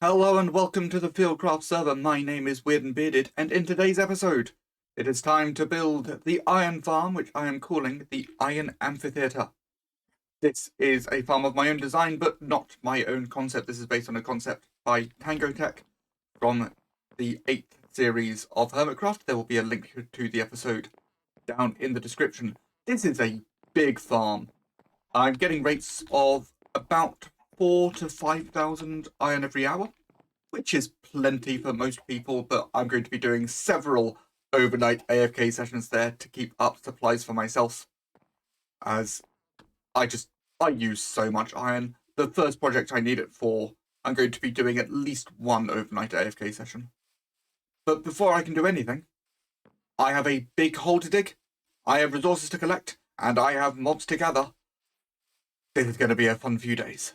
Hello and welcome to the FieldCraft server. My name is Weird and Bearded, and in today's episode, it is time to build the iron farm, which I am calling the Iron Amphitheatre. This is a farm of my own design, but not my own concept. This is based on a concept by Tango Tech from the 8th series of Hermitcraft. There will be a link to the episode down in the description. This is a big farm. I'm getting rates of about 4,000 to 5,000 iron every hour, which is plenty for most people, but I'm going to be doing several overnight AFK sessions there to keep up supplies for myself, as I use so much iron. The first project I need it for, I'm going to be doing at least one overnight AFK session. But before I can do anything, I have a big hole to dig, I have resources to collect, and I have mobs to gather. This is going to be a fun few days.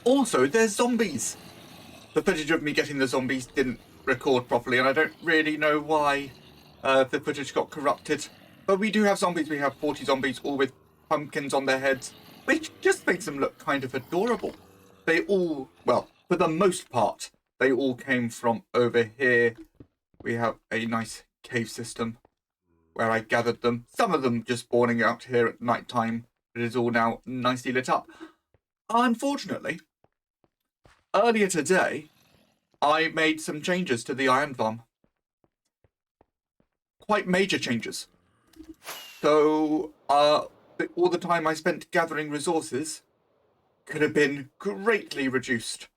Also, there's zombies! The footage of me getting the zombies didn't record properly, and I don't really know why the footage got corrupted. But we do have zombies. We have 40 zombies, all with pumpkins on their heads, which just makes them look kind of adorable. They all, well, for the most part, they all came from over here. We have a nice cave system where I gathered them. Some of them just spawning out here at night time. It is all now nicely lit up. Unfortunately, earlier today, I made some changes to the iron farm. Quite major changes. So, all the time I spent gathering resources could have been greatly reduced.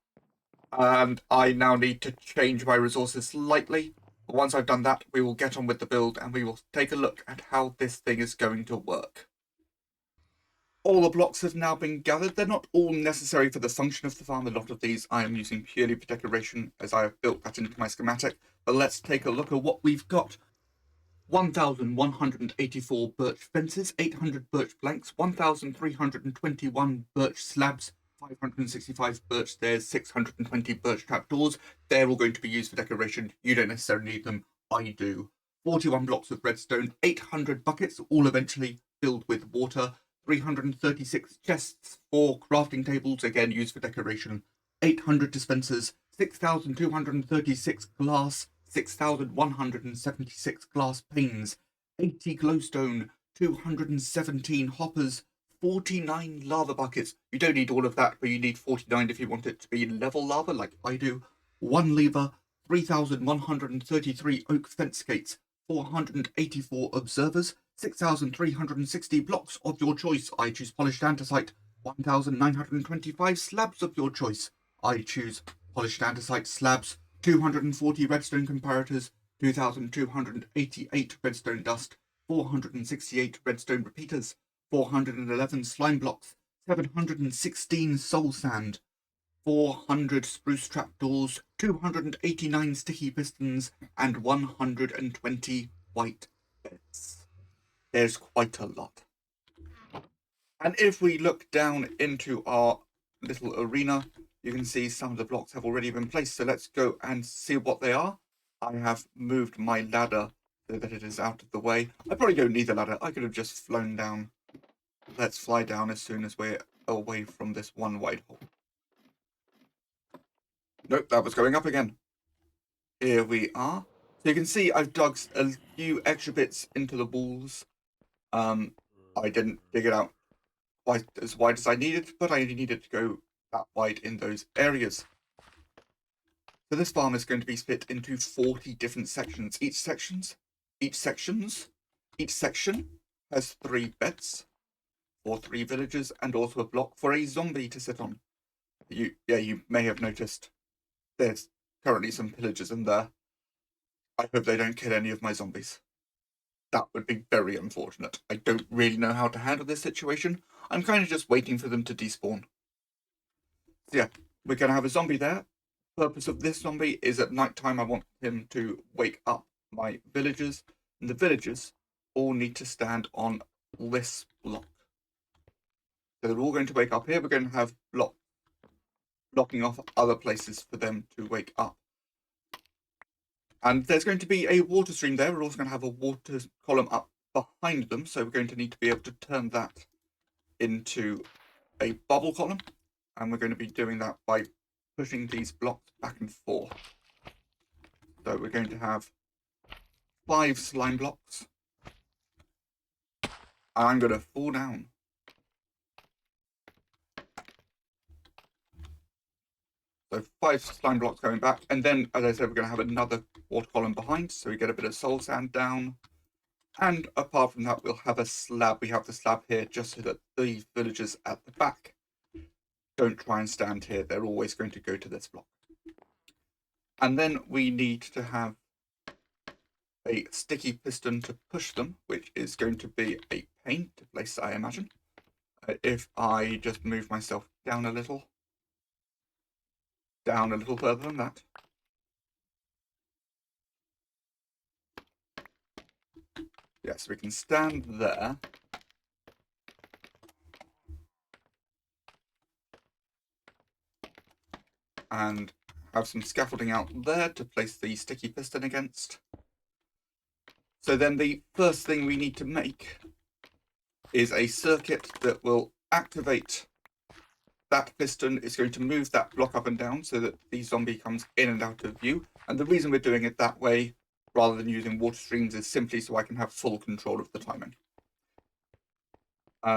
And I now need to change my resources slightly. But once I've done that, we will get on with the build and we will take a look at how this thing is going to work. All the blocks have now been gathered. They're not all necessary for the function of the farm. A lot of these I am using purely for decoration, as I have built that into my schematic. But let's take a look at what we've got. 1,184 birch fences, 800 birch planks, 1,321 birch slabs, 565 birch stairs, 620 birch trapdoors. They're all going to be used for decoration. You don't necessarily need them. I do. 41 blocks of redstone, 800 buckets, all eventually filled with water, 336 chests, 4 crafting tables, again used for decoration, 800 dispensers, 6,236 glass, 6,176 glass panes, 80 glowstone, 217 hoppers, 49 lava buckets. You don't need all of that, but you need 49 if you want it to be level lava, like I do. 1 lever, 3,133 oak fence gates, 484 observers, 6,360 blocks of your choice. I choose polished andesite. 1,925 slabs of your choice. I choose polished andesite slabs. 240 redstone comparators, 2,288 redstone dust, 468 redstone repeaters, 411 slime blocks, 716 soul sand, 400 spruce trapdoors, 289 sticky pistons, and 120 white beds. There's quite a lot. And if we look down into our little arena, you can see some of the blocks have already been placed. So let's go and see what they are. I have moved my ladder so that it is out of the way. I probably don't need the ladder. I could have just flown down. Let's fly down as soon as we're away from this one wide hole. Nope, that was going up again. Here we are. So you can see I've dug a few extra bits into the walls. I didn't dig it out quite as wide as I needed, but I needed to go that wide in those areas. So this farm is going to be split into 40 different sections. Each section has 3 beds for 3 villagers and also a block for a zombie to sit on. You may have noticed there's currently some pillagers in there. I hope they don't kill any of my zombies. That would be very unfortunate. I don't really know how to handle this situation. I'm kind of just waiting for them to despawn. So yeah, we're going to have a zombie there. The purpose of this zombie is at night time I want him to wake up my villagers. And the villagers all need to stand on this block. So they're all going to wake up here. We're going to have blocking off other places for them to wake up. And there's going to be a water stream there. We're also going to have a water column up behind them. So we're going to need to be able to turn that into a bubble column. And we're going to be doing that by pushing these blocks back and forth. So we're going to have 5 slime blocks. And I'm going to fall down. So 5 slime blocks going back, and then, as I said, we're going to have another water column behind, so we get a bit of soul sand down. And apart from that, we'll have a slab. We have the slab here just so that the villagers at the back don't try and stand here. They're always going to go to this block. And then we need to have a sticky piston to push them, which is going to be a pain to place, I imagine. If I just move myself down a little further than that. Yes, we can stand there. And have some scaffolding out there to place the sticky piston against. So then the first thing we need to make is a circuit that will activate that piston. Is going to move that block up and down so that the zombie comes in and out of view. And the reason we're doing it that way, rather than using water streams, is simply so I can have full control of the timing.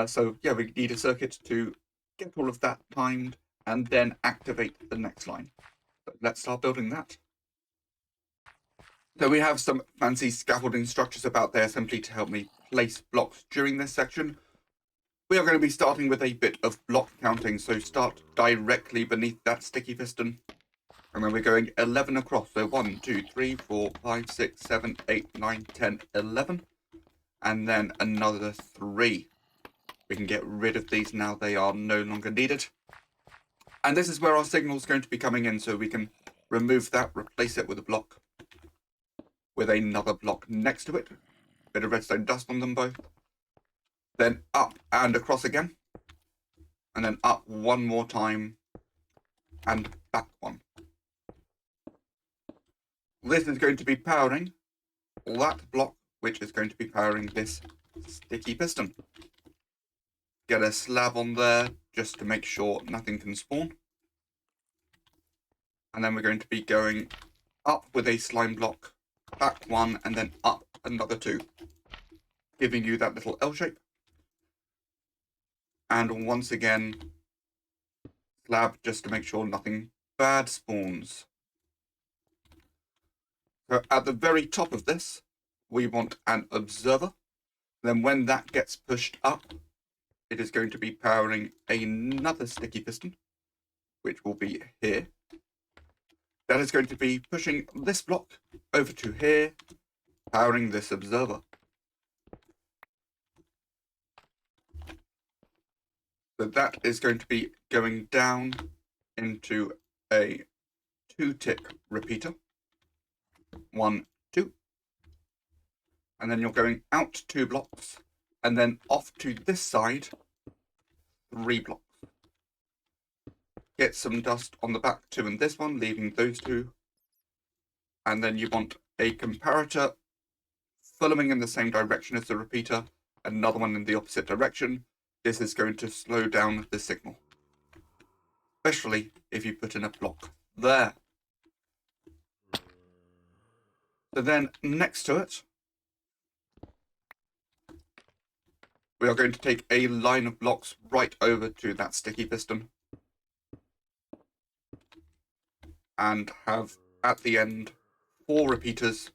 So yeah, we need a circuit to get all of that timed and then activate the next line. So let's start building that. So we have some fancy scaffolding structures about there simply to help me place blocks during this section. We are going to be starting with a bit of block counting, so start directly beneath that sticky piston. And then we're going 11 across, so 1, 2, 3, 4, 5, 6, 7, 8, 9, 10, 11. And then another 3. We can get rid of these now, they are no longer needed. And this is where our signal is going to be coming in, so we can remove that, replace it with a block, with another block next to it. Bit of redstone dust on them both. Then up and across again. And then up one more time. And back one. This is going to be powering that block, which is going to be powering this sticky piston. Get a slab on there just to make sure nothing can spawn. And then we're going to be going up with a slime block, back one, and then up another two, giving you that little L shape. And once again, slab just to make sure nothing bad spawns. So at the very top of this, we want an observer. Then when that gets pushed up, it is going to be powering another sticky piston, which will be here. That is going to be pushing this block over to here, powering this observer. So that is going to be going down into a 2-tick repeater. 1, 2. And then you're going out 2 blocks, and then off to this side, 3 blocks. Get some dust on the back 2 and this one, leaving those 2. And then you want a comparator following in the same direction as the repeater, another one in the opposite direction. This is going to slow down the signal, especially if you put in a block there. So then next to it, we are going to take a line of blocks right over to that sticky piston and have at the end 4 repeaters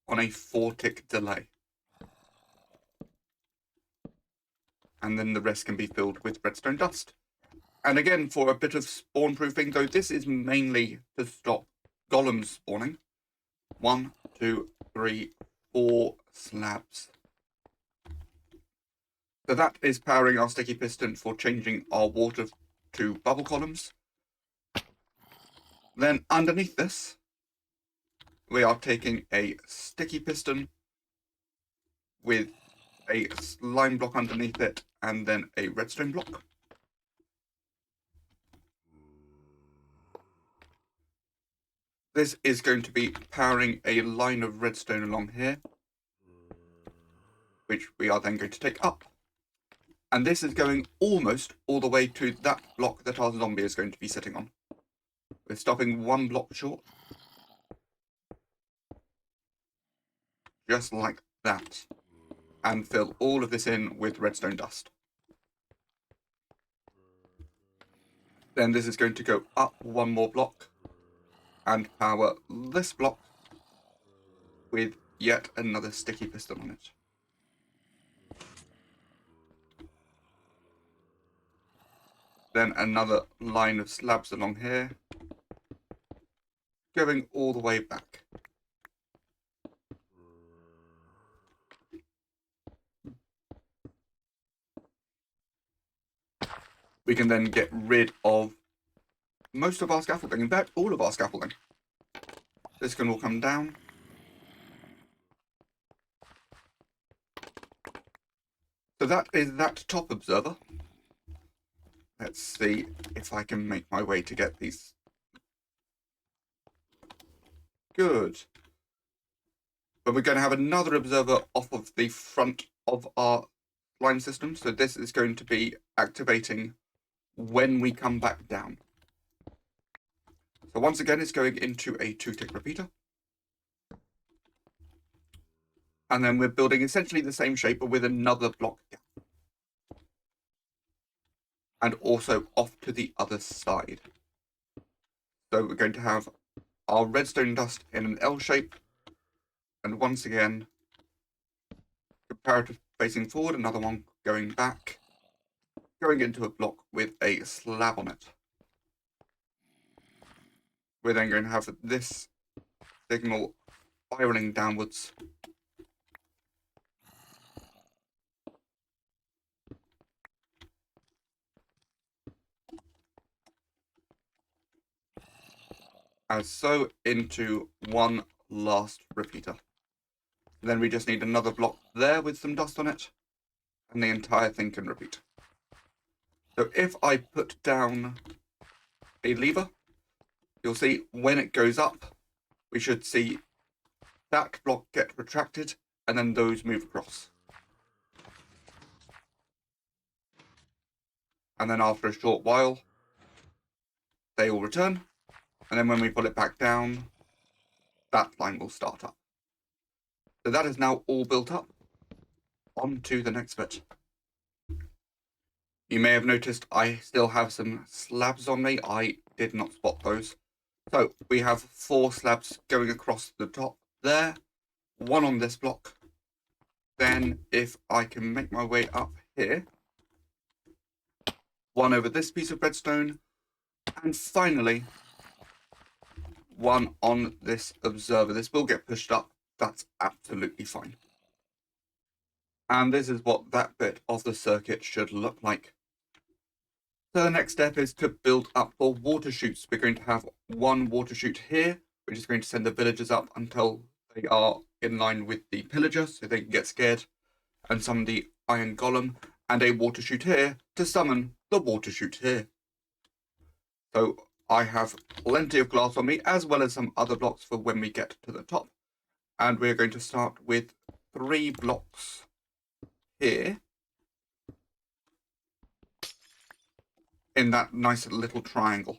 on a 4-tick delay. And then the rest can be filled with redstone dust. And again, for a bit of spawn proofing, though this is mainly to stop golems spawning. 1, 2, 3, 4 slabs. So that is powering our sticky piston for changing our water to bubble columns. Then underneath this, we are taking a sticky piston with a slime block underneath it and then a redstone block. This is going to be powering a line of redstone along here, which we are then going to take up. And this is going almost all the way to that block that our zombie is going to be sitting on. We're stopping 1 block short. Just like that. And fill all of this in with redstone dust. Then this is going to go up 1 more block and power this block with yet another sticky piston on it. Then another line of slabs along here, going all the way back. We can then get rid of most of our scaffolding, in fact all of our scaffolding. This can all come down. So that is that top observer. Let's see if I can make my way to get these. Good. But we're going to have another observer off of the front of our line system. So this is going to be activating when we come back down. So once again, it's going into a 2-tick repeater. And then we're building essentially the same shape, but with another block gap. And also off to the other side. So we're going to have our redstone dust in an L shape. And once again, comparative facing forward, another one going back, going into a block with a slab on it. We're then going to have this signal spiraling downwards. As so, into 1 last repeater. Then we just need another block there with some dust on it, and the entire thing can repeat. So if I put down a lever, you'll see when it goes up, we should see that block get retracted, and then those move across. And then after a short while, they all return, And then when we pull it back down, that line will start up. So that is now all built up. On to the next bit. You may have noticed I still have some slabs on me. I did not spot those. So we have 4 slabs going across the top there, 1 on this block. Then if I can make my way up here, 1 over this piece of redstone, and finally 1 on this observer. This will get pushed up. That's absolutely fine. And this is what that bit of the circuit should look like. So the next step is to build up the water chutes. We're going to have 1 water chute here, which is going to send the villagers up until they are in line with the pillager, so they can get scared and summon the iron golem, and a water chute here to summon the water chute here. So I have plenty of glass on me, as well as some other blocks for when we get to the top. And we're going to start with 3 blocks here in that nice little triangle.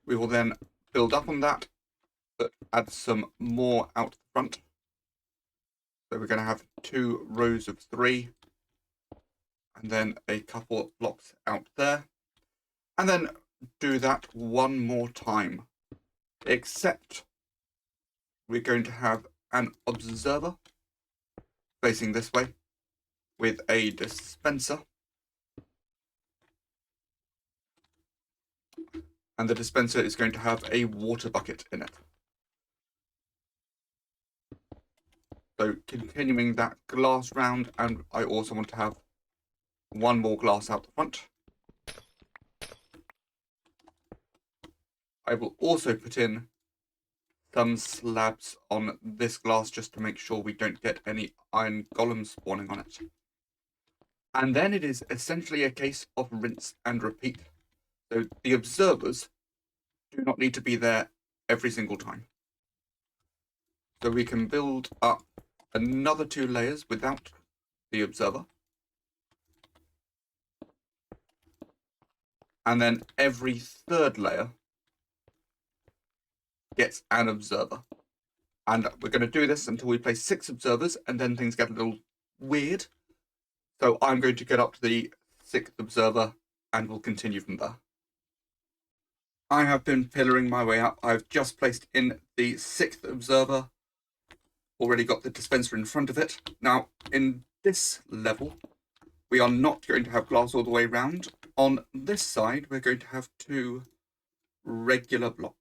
We will then build up on that, but add some more out the front. So we're going to have 2 rows of 3, and then a couple of blocks out there. And then do that 1 more time, except we're going to have an observer facing this way with a dispenser. And the dispenser is going to have a water bucket in it. So continuing that glass round, and I also want to have 1 more glass out the front. I will also put in some slabs on this glass just to make sure we don't get any iron golems spawning on it. And then it is essentially a case of rinse and repeat. So the observers do not need to be there every single time. So we can build up another 2 layers without the observer. And then every 3rd layer gets an observer. And we're going to do this until we place 6 observers, and then things get a little weird. So I'm going to get up to the 6th observer, and we'll continue from there. I have been pillaring my way up. I've just placed in the 6th observer. Already got the dispenser in front of it. Now, in this level, we are not going to have glass all the way around. On this side, we're going to have 2 regular blocks.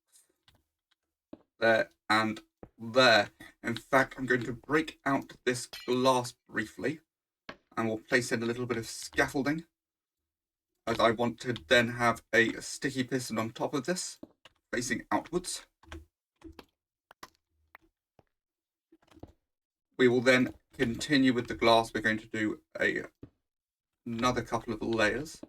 There and there. In fact, I'm going to break out this glass briefly, and we'll place in a little bit of scaffolding, as I want to then have a sticky piston on top of this, facing outwards. We will then continue with the glass. We're going to do another couple of layers.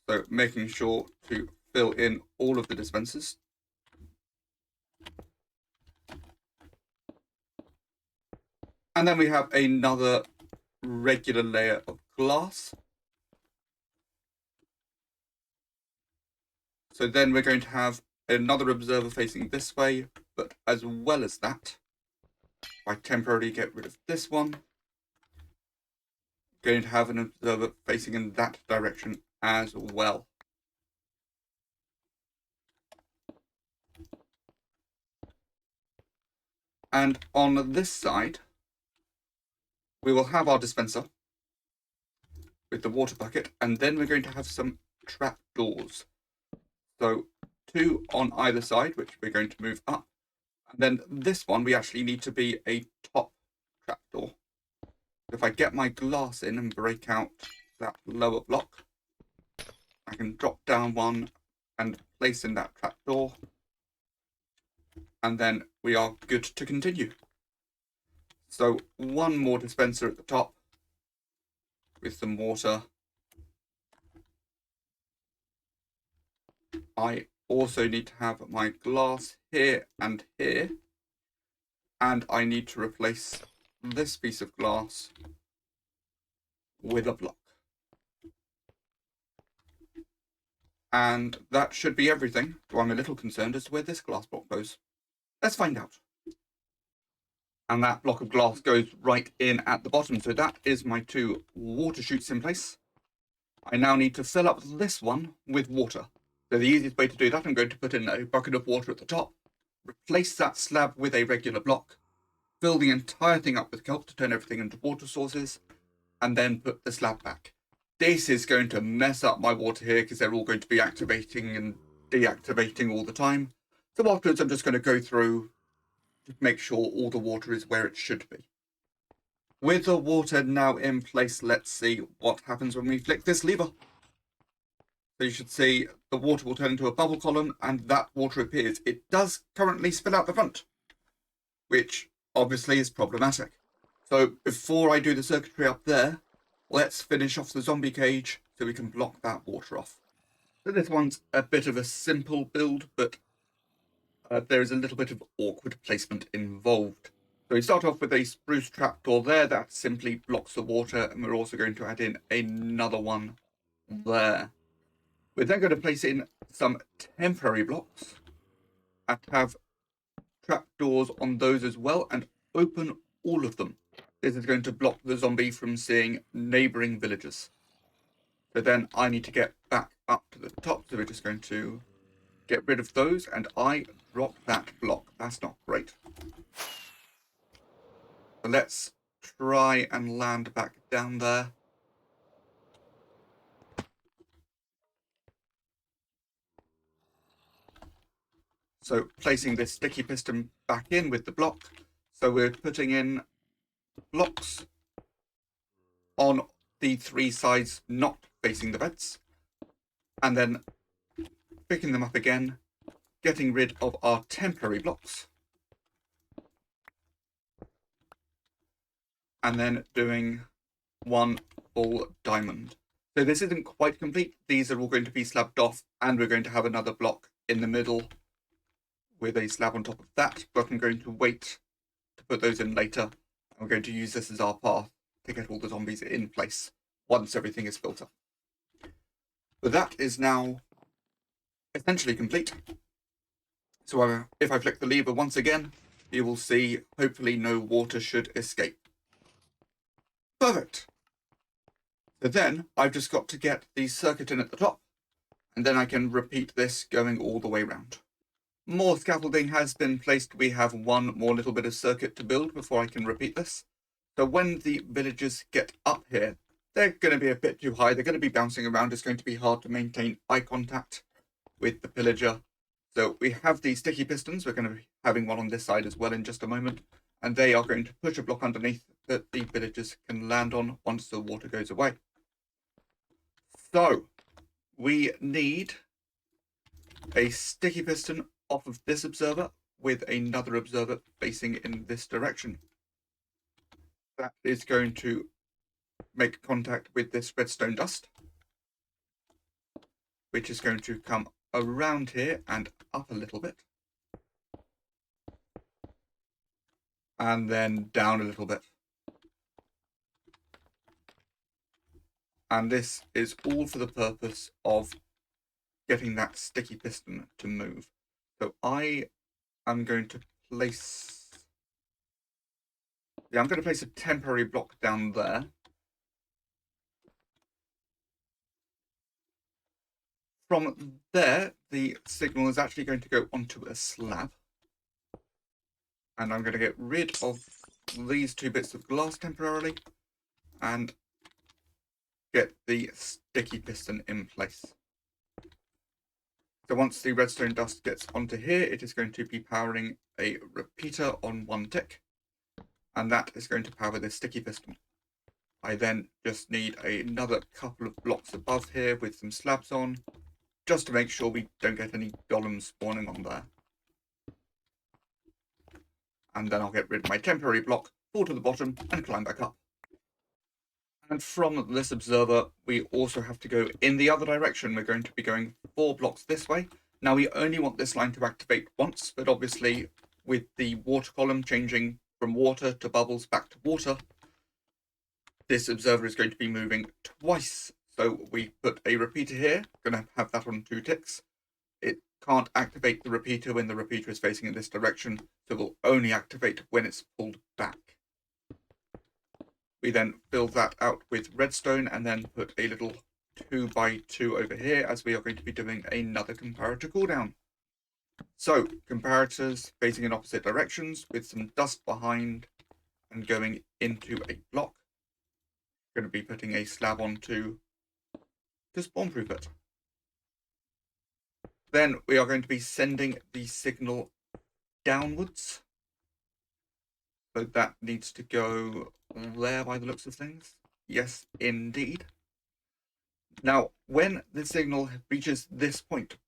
So making sure to fill in all of the dispensers. And then we have another regular layer of glass. So then we're going to have another observer facing this way, but as well as that, I temporarily get rid of this one. Going to have an observer facing in that direction as well. And on this side, we will have our dispenser with the water bucket, and then we're going to have some trap doors. So 2 on either side, which we're going to move up. And then this one, we actually need to be a top trapdoor. If I get my glass in and break out that lower block, I can drop down 1 and place in that trapdoor. And then we are good to continue. So 1 more dispenser at the top with some water. I also need to have my glass here and here. And I need to replace this piece of glass with a block. And that should be everything, though I'm a little concerned as to where this glass block goes. Let's find out. And that block of glass goes right in at the bottom. So that is my 2 water chutes in place. I now need to fill up this one with water. So the easiest way to do that, I'm going to put in a bucket of water at the top, replace that slab with a regular block, fill the entire thing up with kelp to turn everything into water sources, and then put the slab back. This is going to mess up my water here because they're all going to be activating and deactivating all the time. So afterwards, I'm just going to go through to make sure all the water is where it should be. With the water now in place, let's see what happens when we flick this lever. So you should see the water will turn into a bubble column and that water appears. It does currently spill out the front, which obviously is problematic. So before I do the circuitry up there, let's finish off the zombie cage so we can block that water off. So this one's a bit of a simple build, but there is a little bit of awkward placement involved. So we start off with a spruce trapdoor there that simply blocks the water, and we're also going to add in another one there. We're then going to place in some temporary blocks and have trapdoors on those as well and open all of them. This is going to block the zombie from seeing neighbouring villagers. So then I need to get back up to the top, so we're just going to get rid of those, and I dropped that block. That's not great. So let's try and land back down there. So placing this sticky piston back in with the block. So we're putting in blocks on the 3 sides not facing the beds, and then picking them up again, getting rid of our temporary blocks, and then doing 1 full diamond. So this isn't quite complete. These are all going to be slabbed off, and we're going to have another block in the middle with a slab on top of that, but I'm going to wait to put those in later. I'm going to use this as our path to get all the zombies in place once everything is built up. But that is now essentially complete. So if I flick the lever once again, you will see hopefully no water should escape. Perfect. So then I've just got to get the circuit in at the top, and then I can repeat this going all the way round. More scaffolding has been placed. We have 1 more little bit of circuit to build before I can repeat this. So when the villagers get up here, they're going to be a bit too high. They're going to be bouncing around. It's going to be hard to maintain eye contact with the pillager. So we have these sticky pistons. We're going to be having one on this side as well in just a moment. And they are going to push a block underneath that the villagers can land on once the water goes away. So we need a sticky piston off of this observer with another observer facing in this direction. That is going to make contact with this redstone dust, which is going to come around here and up a little bit, and then down a little bit. And this is all for the purpose of getting that sticky piston to move. So I am going to place... I'm going to place a temporary block down there. From there, the signal is actually going to go onto a slab. And I'm going to get rid of these 2 bits of glass temporarily and get the sticky piston in place. So once the redstone dust gets onto here, it is going to be powering a repeater on 1 tick, and that is going to power this sticky piston. I then just need another couple of blocks above here with some slabs on, just to make sure we don't get any golems spawning on there. And then I'll get rid of my temporary block, fall to the bottom, and climb back up. And from this observer, we also have to go in the other direction. We're going to be going 4 blocks this way. Now, we only want this line to activate once, but obviously with the water column changing from water to bubbles back to water, this observer is going to be moving twice. So we put a repeater here, going to have that on 2 ticks. It can't activate the repeater when the repeater is facing in this direction, so it will only activate when it's pulled back. We then fill that out with redstone and then put a little 2x2 over here, as we are going to be doing another comparator cooldown. So, comparators facing in opposite directions with some dust behind and going into a block. Going to be putting a slab onto to spawn-proof it. Then we are going to be sending the signal downwards. So that needs to go there by the looks of things. Yes, indeed. Now, when the signal reaches this point,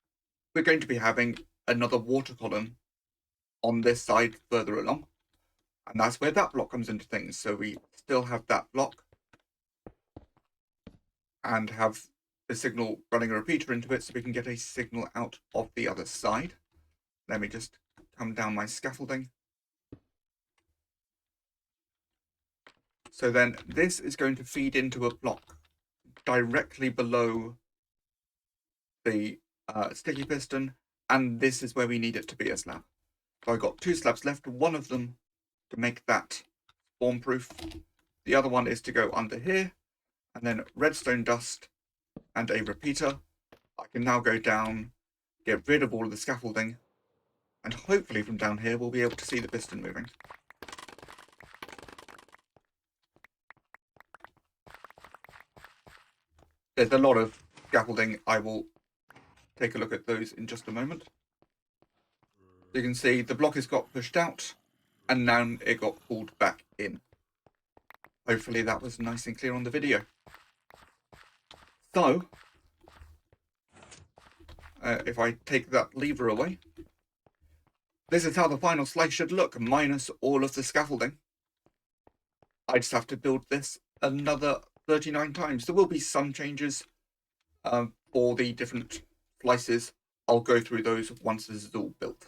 we're going to be having another water column on this side further along. And that's where that block comes into things. So we still have that block and have the signal running a repeater into it so we can get a signal out of the other side. Let me just come down my scaffolding. So then this is going to feed into a block directly below the sticky piston, and this is where we need it to be a slab. So I've got 2 slabs left, one of them to make that spawn proof. The other one is to go under here, and then redstone dust and a repeater. I can now go down, get rid of all of the scaffolding, and hopefully from down here we'll be able to see the piston moving. There's a lot of scaffolding. I will take a look at those in just a moment. You can see the block has got pushed out and now it got pulled back in. Hopefully that was nice and clear on the video. So, if I take that lever away, this is how the final slice should look, minus all of the scaffolding. I just have to build this another 39 times. There will be some changes for the different slices. I'll go through those once this is all built.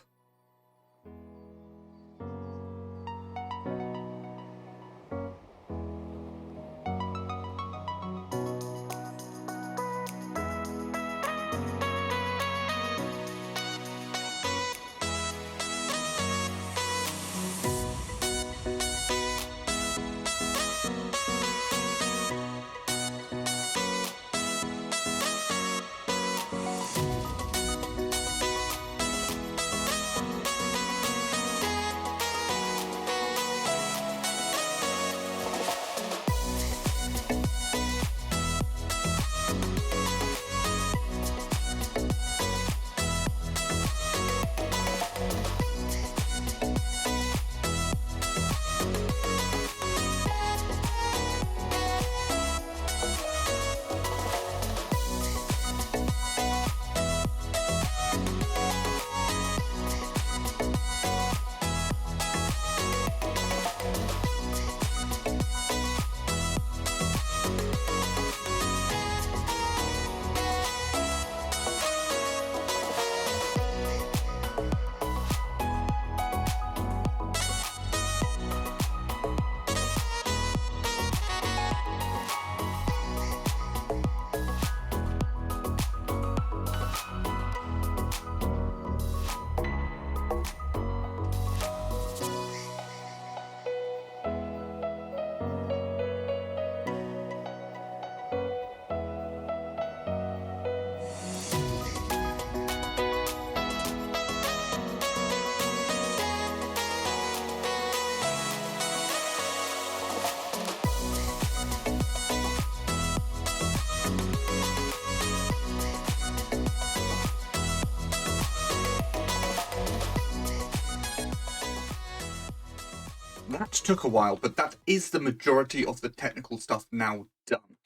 That took a while, but that is the majority of the technical stuff now done.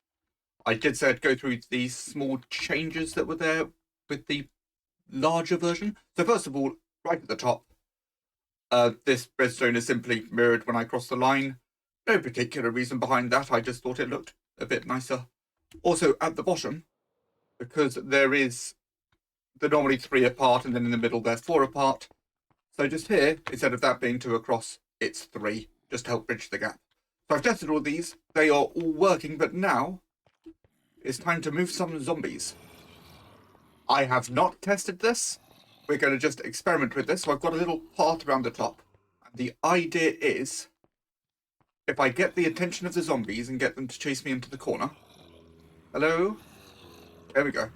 I did say I'd go through these small changes that were there with the larger version. So first of all, right at the top, this redstone is simply mirrored when I cross the line. No particular reason behind that, I just thought it looked a bit nicer. Also at the bottom, because there is, they're normally 3 apart and then in the middle they're 4 apart. So just here, instead of that being 2 across, it's 3, just to help bridge the gap. So I've tested all these, they are all working, but now, it's time to move some zombies. I have not tested this. We're going to just experiment with this. So I've got a little path around the top. And the idea is, if I get the attention of the zombies and get them to chase me into the corner. Hello? There we go.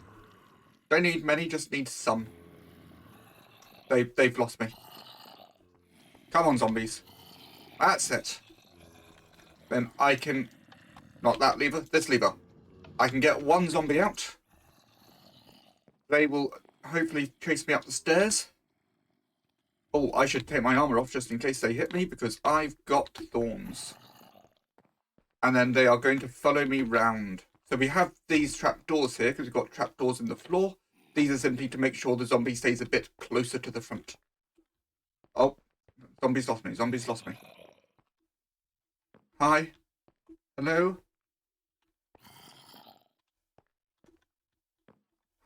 Don't need many, just need some. They've lost me. Come on, zombies. That's it. Then I can... Not that lever, this lever. I can get one zombie out. They will hopefully chase me up the stairs. Oh, I should take my armor off just in case they hit me, because I've got thorns. And then they are going to follow me round. So we have these trapdoors here, because we've got trapdoors in the floor. These are simply to make sure the zombie stays a bit closer to the front. Oh, zombies lost me, zombies lost me. Hi. Hello?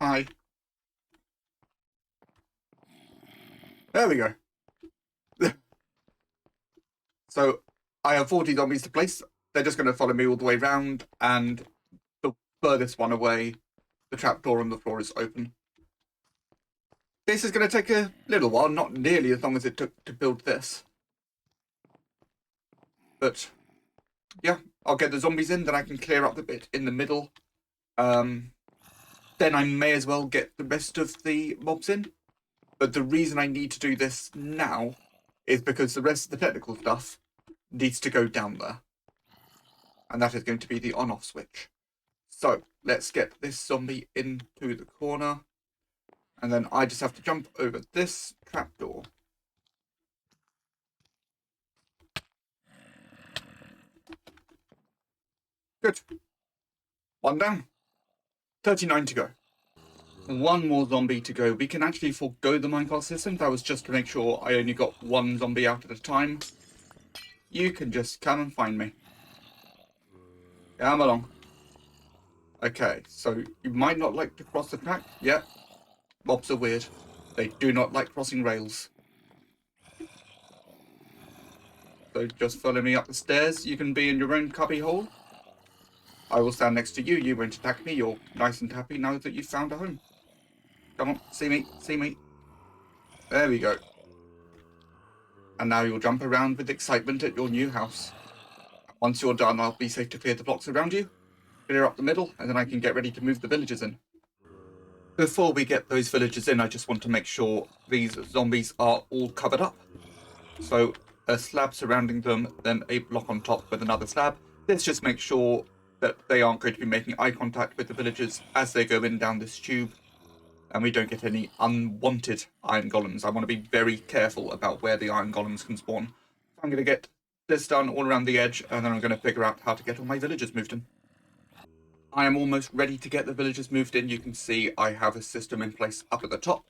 Hi. There we go. So I have 40 zombies to place. They're just going to follow me all the way round, and the furthest one away, the trapdoor on the floor is open. This is going to take a little while, not nearly as long as it took to build this. But yeah, I'll get the zombies in, then I can clear up the bit in the middle. Then I may as well get the rest of the mobs in. But the reason I need to do this now is because the rest of the technical stuff needs to go down there. And that is going to be the on-off switch. So let's get this zombie into the corner. And then I just have to jump over this trapdoor. Good. One down. 39 to go. One more zombie to go. We can actually forego the minecart system. That was just to make sure I only got one zombie out at a time. You can just come and find me. Come along. Okay, so you might not like to cross the track. Yeah, mobs are weird. They do not like crossing rails. So just follow me up the stairs. You can be in your own cubby hole. I will stand next to you. You won't attack me. You're nice and happy now that you've found a home. Come on, see me, see me. There we go. And now you'll jump around with excitement at your new house. Once you're done, I'll be safe to clear the blocks around you, clear up the middle, and then I can get ready to move the villagers in. Before we get those villagers in, I just want to make sure these zombies are all covered up. So a slab surrounding them, then a block on top with another slab. Let's just make sure that they aren't going to be making eye contact with the villagers as they go in down this tube, and we don't get any unwanted iron golems. I want to be very careful about where the iron golems can spawn. So I'm going to get this done all around the edge, and then I'm going to figure out how to get all my villagers moved in. I am almost ready to get the villagers moved in. You can see I have a system in place up at the top.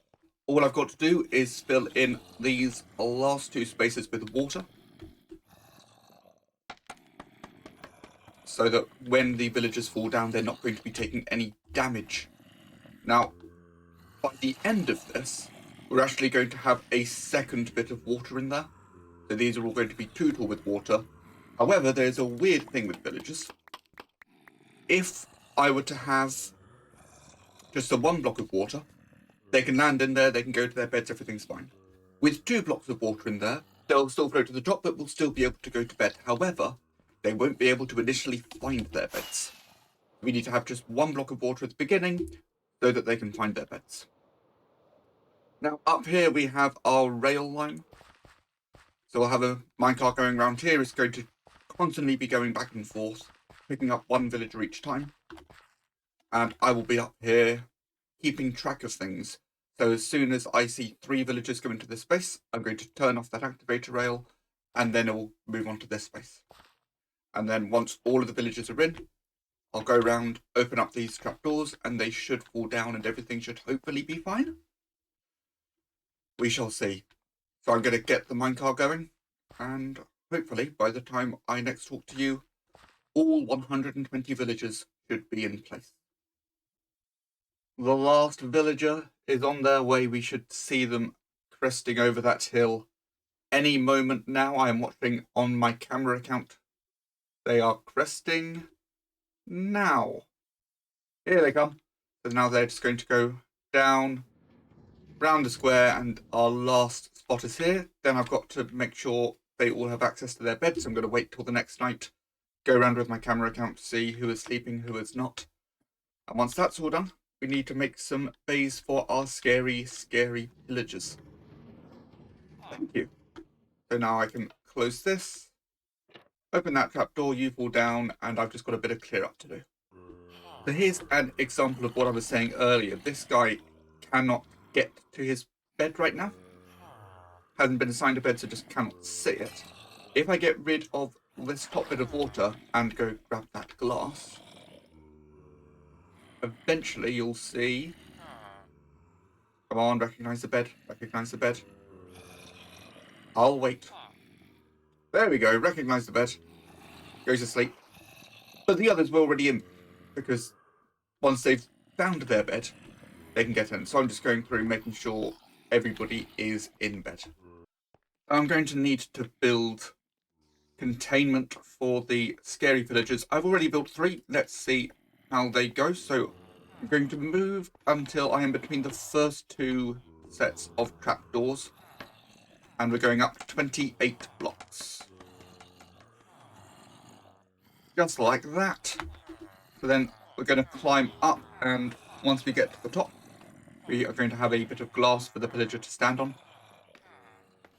All I've got to do is fill in these last two spaces with water, so that when the villagers fall down, they're not going to be taking any damage. Now, by the end of this, we're actually going to have a second bit of water in there. So these are all going to be too tall with water. However, there's a weird thing with villagers. If I were to have just the one block of water, they can land in there, they can go to their beds, everything's fine. With 2 blocks of water in there, they'll still float to the top, but will still be able to go to bed. However, they won't be able to initially find their beds. We need to have just 1 block of water at the beginning so that they can find their beds. Now, up here we have our rail line. So we'll have a minecart going around here. It's going to constantly be going back and forth, picking up 1 villager each time. And I will be up here keeping track of things. So as soon as I see 3 villagers go into this space, I'm going to turn off that activator rail, and then it will move on to this space. And then once all of the villagers are in, I'll go around, open up these trapdoors, and they should fall down and everything should hopefully be fine. We shall see. So I'm going to get the minecart going, and hopefully by the time I next talk to you, all 120 villagers should be in place. The last villager is on their way. We should see them cresting over that hill any moment now. I am watching on my camera account. They are cresting now. Here they come. So now they're just going to go down, round the square, and our last spot is here. Then I've got to make sure they all have access to their beds. So I'm going to wait till the next night, go around with my camera account to see who is sleeping, who is not. And once that's all done, we need to make some bays for our scary, scary villagers. Thank you. So now I can close this, open that trapdoor, you fall down, and I've just got a bit of clear up to do. So here's an example of what I was saying earlier. This guy cannot get to his bed right now. Hasn't been assigned a bed, so just cannot see it. If I get rid of this top bit of water and go grab that glass, eventually you'll see... Come on, recognise the bed, recognise the bed. I'll wait. There we go, recognise the bed. Goes to sleep. But the others were already in, because once they've found their bed, they can get in. So I'm just going through making sure everybody is in bed. I'm going to need to build containment for the scary villagers. I've already built 3. Let's see how they go. So I'm going to move until I am between the first 2 sets of trapdoors. And we're going up 28 blocks. Just like that. So then we're going to climb up, and once we get to the top, we are going to have a bit of glass for the villager to stand on,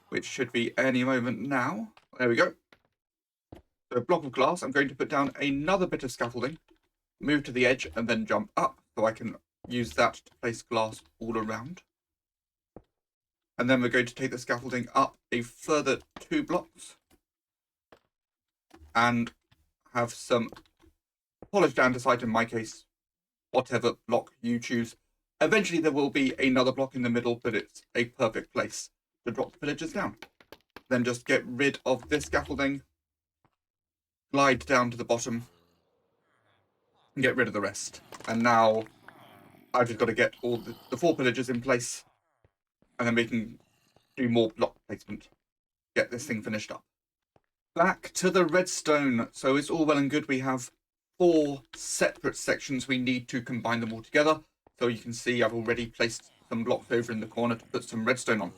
which should be any moment now. There we go. So a block of glass. I'm going to put down another bit of scaffolding, move to the edge, and then jump up so I can use that to place glass all around. And then we're going to take the scaffolding up a further 2 blocks and have some polished andesite, in my case, whatever block you choose. Eventually there will be another block in the middle, but it's a perfect place to drop the villagers down. Then just get rid of this scaffolding, glide down to the bottom, and get rid of the rest. And now I've just got to get all the 4 villagers in place, and then we can do more block placement, get this thing finished up. Back to the redstone. So it's all well and good. We have 4 separate sections. We need to combine them all together. So you can see I've already placed some blocks over in the corner to put some redstone on.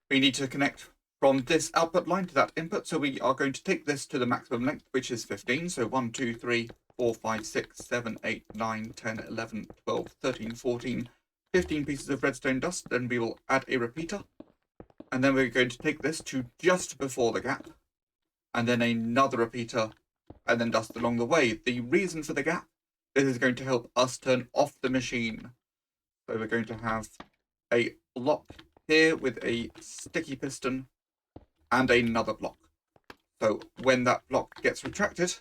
We need to connect from this output line to that input. So we are going to take this to the maximum length, which is 15. So 1, 2, 3, 4, 5, 6, 7, 8, 9, 10, 11, 12, 13, 14, 15 pieces of redstone dust. Then we will add a repeater. And then we're going to take this to just before the gap. And then another repeater. And then dust along the way. The reason for the gap, this is going to help us turn off the machine. So we're going to have a block here with a sticky piston and another block. So when that block gets retracted,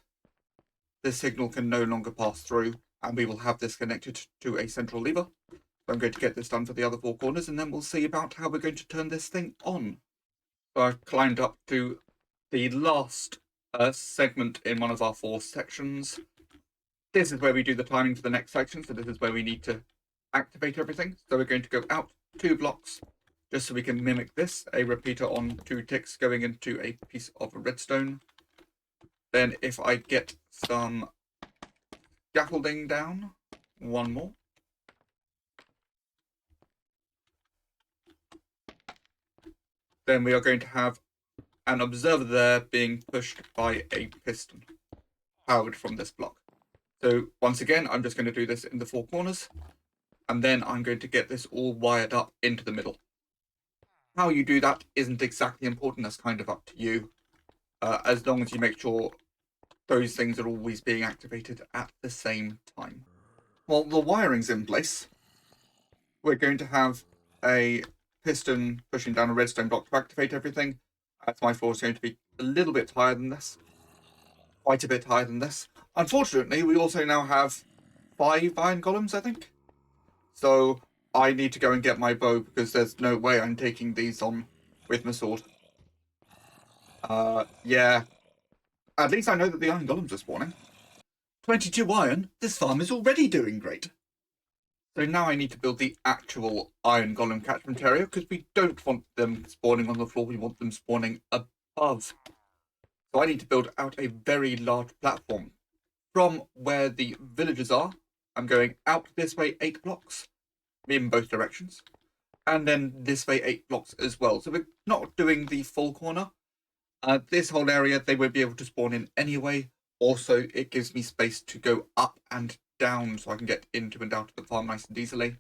the signal can no longer pass through, and we will have this connected to a central lever. So I'm going to get this done for the other 4 corners, and then we'll see about how we're going to turn this thing on. So I've climbed up to the last segment in one of our 4 sections. This is where we do the timing for the next section, so this is where we need to activate everything. So we're going to go out 2 blocks, just so we can mimic this, a repeater on 2 ticks going into a piece of redstone. Then if I get some scaffolding down, 1 more. Then we are going to have an observer there being pushed by a piston, powered from this block. So once again, I'm just going to do this in the 4 corners, and then I'm going to get this all wired up into the middle. How you do that isn't exactly important, that's kind of up to you, as long as you make sure those things are always being activated at the same time. Well, the wiring's in place. We're going to have a piston pushing down a redstone block to activate everything. As my floor is going to be a little bit higher than this. Quite a bit higher than this. Unfortunately, we also now have 5 iron golems, I think. So I need to go and get my bow, because there's no way I'm taking these on with my sword. Yeah. At least I know that the iron golems are spawning. 22 iron? This farm is already doing great. So now I need to build the actual iron golem catchment area, because we don't want them spawning on the floor, we want them spawning above. So I need to build out a very large platform. from where the villagers are, I'm going out this way 8 blocks, in both directions, and then this way 8 blocks as well. So we're not doing the full corner. This whole area, they won't be able to spawn in anyway. Also, it gives me space to go up and down so I can get into and out of the farm nice and easily.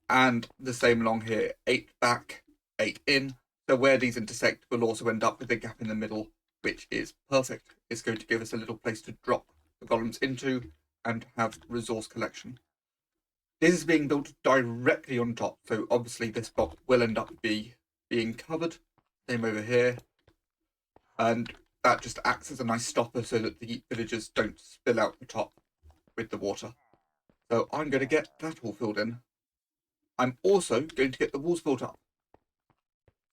And the same along here, 8 back, 8 in. So where these intersect, we'll also end up with a gap in the middle, which is perfect. It's going to give us a little place to drop the golems into and have resource collection. This is being built directly on top, so obviously this block will end up being covered. Same over here. And that just acts as a nice stopper so that the villagers don't spill out the top with the water. So I'm going to get that all filled in. I'm also going to get the walls built up.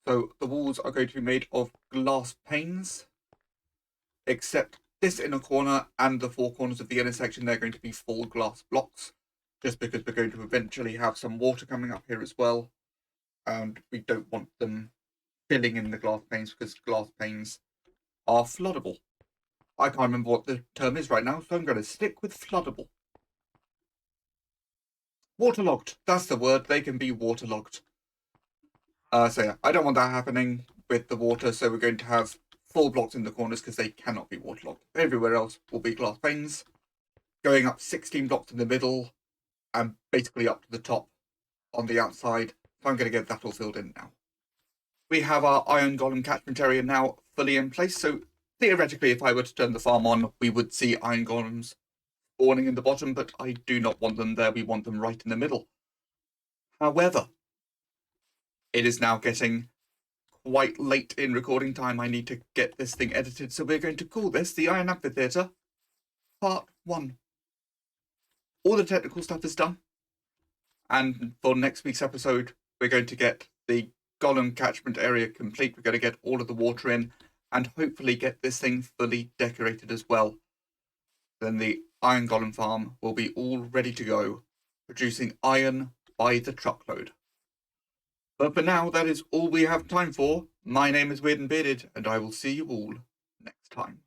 So the walls are going to be made of glass panes, except this inner corner and the 4 corners of the inner section, they're going to be full glass blocks, just because we're going to eventually have some water coming up here as well. And we don't want them filling in the glass panes because glass panes are floodable. I can't remember what the term is right now, so I'm going to stick with floodable. Waterlogged, that's the word. They can be waterlogged. So yeah, I don't want that happening with the water, so we're going to have 4 blocks in the corners because they cannot be waterlogged. Everywhere else will be glass panes, going up 16 blocks in the middle, and basically up to the top on the outside. So I'm going to get that all filled in now. We have our iron golem catchment area now fully in place, so theoretically if I were to turn the farm on, we would see iron golems spawning in the bottom, but I do not want them there. We want them right in the middle. However, it is now getting quite late in recording time. I need to get this thing edited, so we're going to call this the Iron Amphitheatre Part 1. All the technical stuff is done, and for next week's episode, we're going to get the golem catchment area complete. We're going to get all of the water in, and hopefully get this thing fully decorated as well. Then the iron golem farm will be all ready to go, producing iron by the truckload. But for now, that is all we have time for. My name is Weird and Bearded, and I will see you all next time.